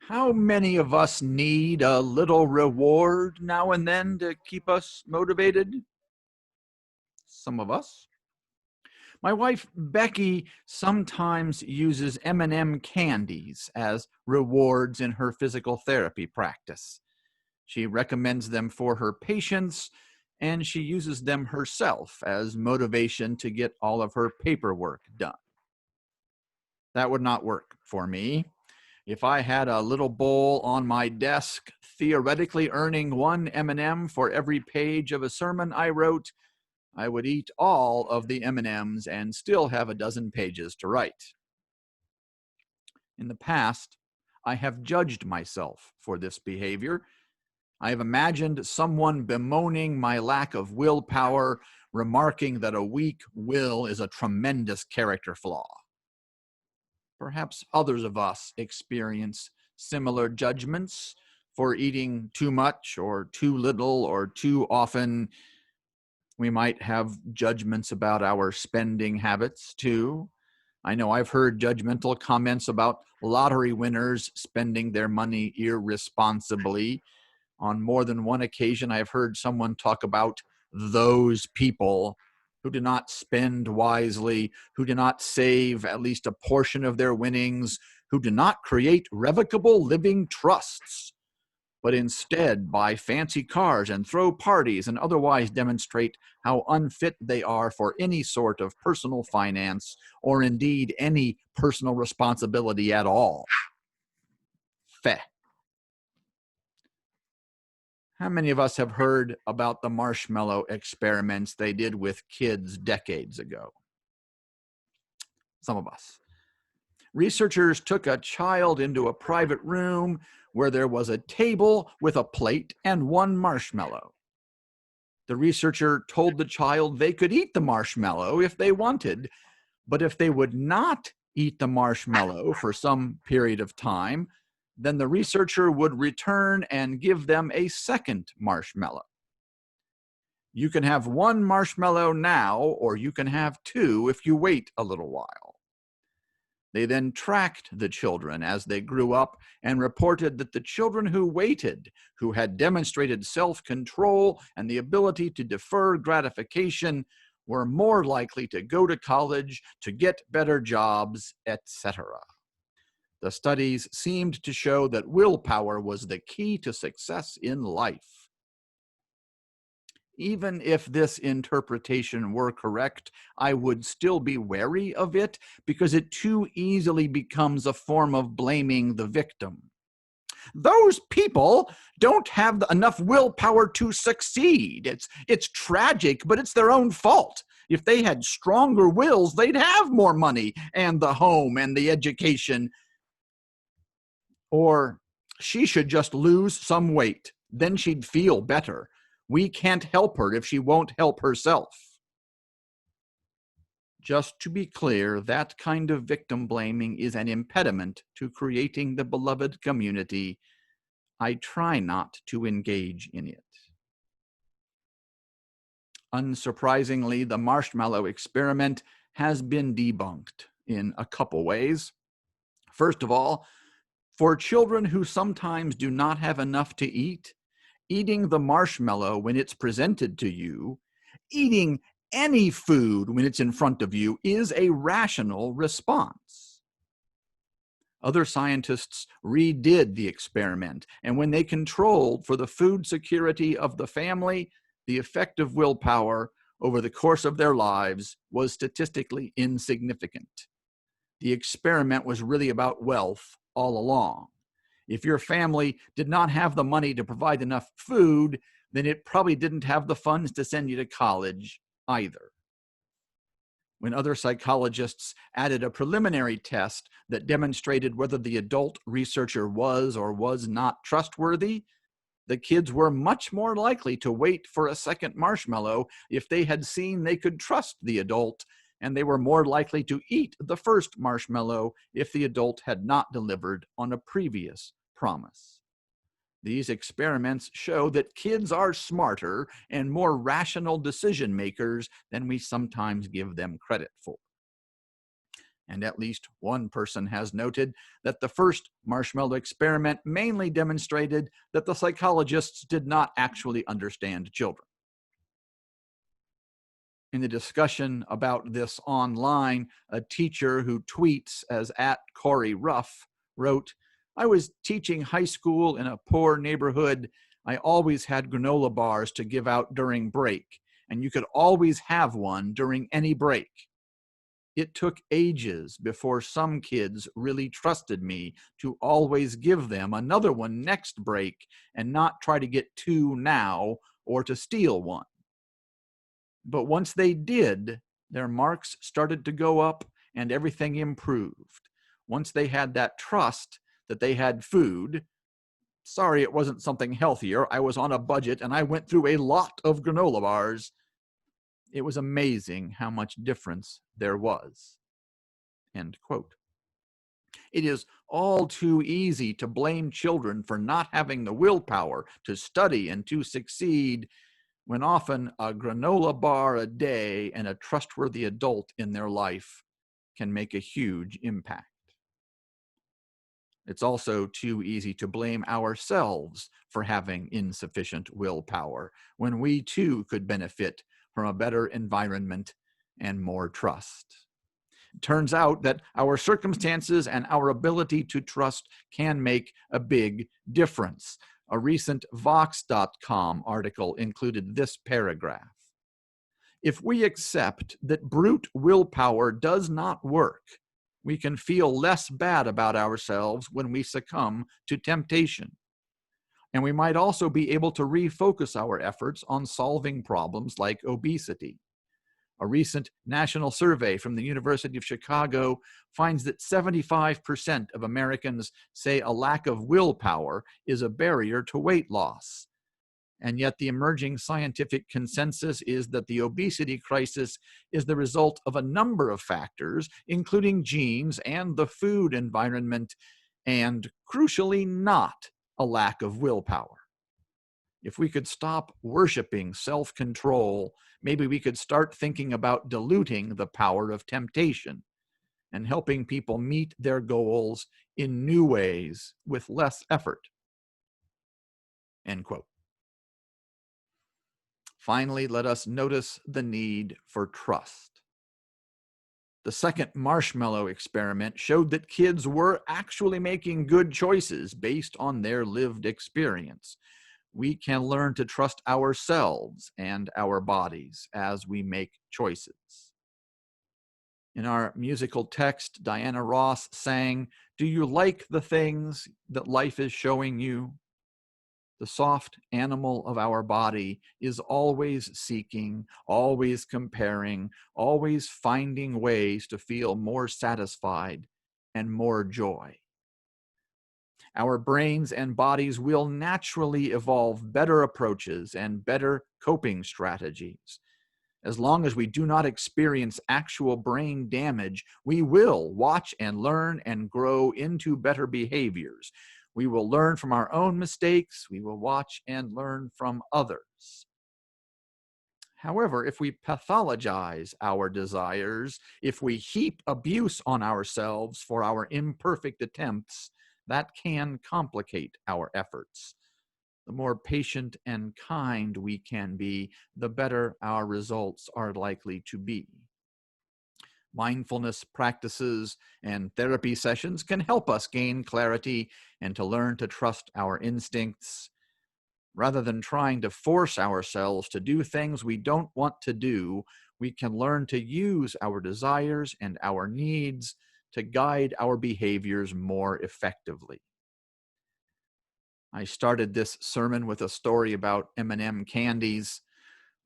How many of us need a little reward now and then to keep us motivated? Some of us. My wife, Becky, sometimes uses M&M candies as rewards in her physical therapy practice. She recommends them for her patients, and she uses them herself as motivation to get all of her paperwork done. That would not work for me. If I had a little bowl on my desk, theoretically earning one M&M for every page of a sermon I wrote, I would eat all of the M&Ms and still have a dozen pages to write. In the past, I have judged myself for this behavior. I have imagined someone bemoaning my lack of willpower, remarking that a weak will is a tremendous character flaw. Perhaps others of us experience similar judgments for eating too much or too little or too often. We might have judgments about our spending habits too. I know I've heard judgmental comments about lottery winners spending their money irresponsibly. On more than one occasion, I've heard someone talk about those people who do not spend wisely, who do not save at least a portion of their winnings, who do not create revocable living trusts, but instead buy fancy cars and throw parties and otherwise demonstrate how unfit they are for any sort of personal finance or indeed any personal responsibility at all. Feh. How many of us have heard about the marshmallow experiments they did with kids decades ago? Some of us. Researchers took a child into a private room where there was a table with a plate and one marshmallow. The researcher told the child they could eat the marshmallow if they wanted, but if they would not eat the marshmallow for some period of time, then the researcher would return and give them a second marshmallow. You can have one marshmallow now, or you can have two if you wait a little while. They then tracked the children as they grew up and reported that the children who waited, who had demonstrated self-control and the ability to defer gratification, were more likely to go to college, to get better jobs, etc. The studies seemed to show that willpower was the key to success in life. Even if this interpretation were correct, I would still be wary of it because it too easily becomes a form of blaming the victim. Those people don't have enough willpower to succeed. It's tragic, but it's their own fault. If they had stronger wills, they'd have more money and the home and the education. Or she should just lose some weight. Then she'd feel better. We can't help her if she won't help herself. Just to be clear, that kind of victim blaming is an impediment to creating the beloved community. I try not to engage in it. Unsurprisingly, the marshmallow experiment has been debunked in a couple ways. First of all, for children who sometimes do not have enough to eat, eating the marshmallow when it's presented to you, eating any food when it's in front of you, is a rational response. Other scientists redid the experiment, and when they controlled for the food security of the family, the effect of willpower over the course of their lives was statistically insignificant. The experiment was really about wealth all along. If your family did not have the money to provide enough food, then it probably didn't have the funds to send you to college either. When other psychologists added a preliminary test that demonstrated whether the adult researcher was or was not trustworthy, the kids were much more likely to wait for a second marshmallow if they had seen they could trust the adult, and they were more likely to eat the first marshmallow if the adult had not delivered on a previous promise. These experiments show that kids are smarter and more rational decision makers than we sometimes give them credit for. And at least one person has noted that the first marshmallow experiment mainly demonstrated that the psychologists did not actually understand children. In the discussion about this online, a teacher who tweets as @CoreyRuff wrote, "I was teaching high school in a poor neighborhood. I always had granola bars to give out during break, and you could always have one during any break. It took ages before some kids really trusted me to always give them another one next break and not try to get two now or to steal one. But once they did, their marks started to go up and everything improved. Once they had that trust that they had food, sorry it wasn't something healthier, I was on a budget and I went through a lot of granola bars. It was amazing how much difference there was." End quote. It is all too easy to blame children for not having the willpower to study and to succeed, when often a granola bar a day and a trustworthy adult in their life can make a huge impact. It's also too easy to blame ourselves for having insufficient willpower, when we too could benefit from a better environment and more trust. It turns out that our circumstances and our ability to trust can make a big difference. A recent Vox.com article included this paragraph: "If we accept that brute willpower does not work, we can feel less bad about ourselves when we succumb to temptation. And we might also be able to refocus our efforts on solving problems like obesity. A recent national survey from the University of Chicago finds that 75% of Americans say a lack of willpower is a barrier to weight loss. And yet the emerging scientific consensus is that the obesity crisis is the result of a number of factors, including genes and the food environment, and crucially not a lack of willpower. If we could stop worshiping self-control, maybe we could start thinking about diluting the power of temptation and helping people meet their goals in new ways with less effort." End quote. Finally, let us notice the need for trust. The second marshmallow experiment showed that kids were actually making good choices based on their lived experience. We can learn to trust ourselves and our bodies as we make choices. In our musical text, Diana Ross sang, "Do you like the things that life is showing you?" The soft animal of our body is always seeking, always comparing, always finding ways to feel more satisfied and more joy. Our brains and bodies will naturally evolve better approaches and better coping strategies. As long as we do not experience actual brain damage, we will watch and learn and grow into better behaviors. We will learn from our own mistakes. We will watch and learn from others. However, if we pathologize our desires, if we heap abuse on ourselves for our imperfect attempts, that can complicate our efforts. The more patient and kind we can be, the better our results are likely to be. Mindfulness practices and therapy sessions can help us gain clarity and to learn to trust our instincts. Rather than trying to force ourselves to do things we don't want to do, we can learn to use our desires and our needs to guide our behaviors more effectively. I started this sermon with a story about M&M candies.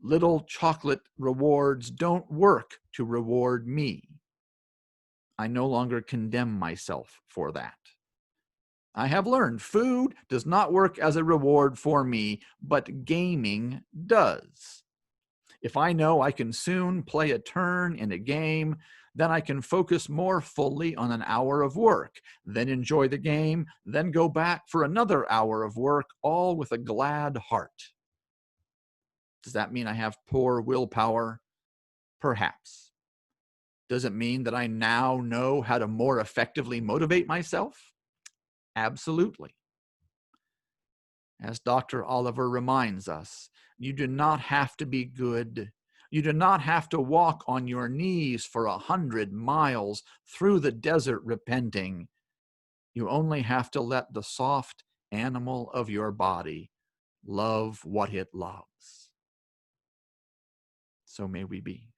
Little chocolate rewards don't work to reward me. I no longer condemn myself for that. I have learned food does not work as a reward for me, but gaming does. If I know I can soon play a turn in a game, then I can focus more fully on an hour of work, then enjoy the game, then go back for another hour of work, all with a glad heart. Does that mean I have poor willpower? Perhaps. Does it mean that I now know how to more effectively motivate myself? Absolutely. As Dr. Oliver reminds us, you do not have to be good. You do not have to walk on your knees for 100 miles through the desert repenting. You only have to let the soft animal of your body love what it loves. So may we be.